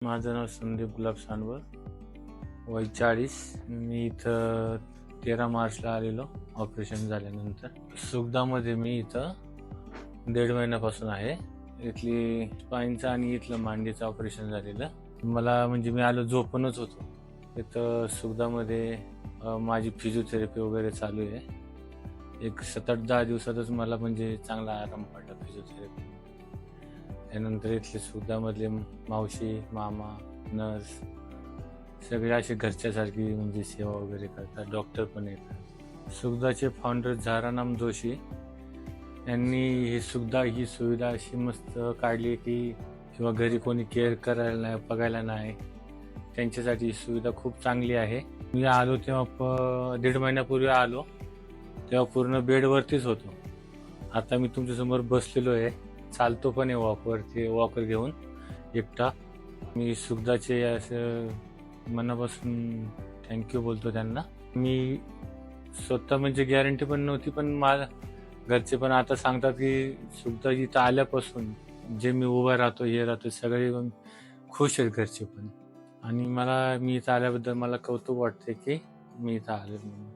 माझं नाव संदीप गुलाब सांडवर, वय 40. मी इथं 13 मार्चला आलेलो ऑपरेशन झाल्यानंतर. सुखदामध्ये मी इथं 1.5 महिन्यापासून आहे. इथली स्पाईनचं आणि इथलं मांडीचं ऑपरेशन झालेलं. मला म्हणजे मी आलो झोपूनच होतो. इथं सुखदामध्ये माझी फिजिओथेरपी वगैरे चालू आहे. एक 7-8-10 दिवसातच मला म्हणजे चांगला आराम पडला फिजिओथेरपी. त्यानंतर इथले सुखदामधले मावशी, मामा, नर्स सगळे असे घरच्यासारखी म्हणजे सेवा वगैरे करतात. डॉक्टर पण येतात. सुखदाचे फाउंडर झारानाम जोशी यांनी ही सुविधा अशी मस्त काढली की किंवा घरी कोणी केअर करायला नाही, बघायला नाही, त्यांच्यासाठी ही सुविधा खूप चांगली आहे. मी आलो तेव्हा 1.5 महिन्यापूर्वी आलो तेव्हा पूर्ण बेडवरतीच होतो. आता मी तुमच्यासमोर बसलेलो आहे, चालतो पण आहे वॉकर घेऊन एकटा. मी सुखदाचे असं मनापासून थँक्यू बोलतो त्यांना. मी स्वतः म्हणजे गॅरंटी पण नव्हती, पण मला घरचे पण आता सांगतात की सुखदा इथं आल्यापासून जे मी उभा राहतो सगळे खुश आहेत घरचे पण. आणि मी इथं आल्याबद्दल मला कौतुक वाटते की मी इथं आलो म्हणून.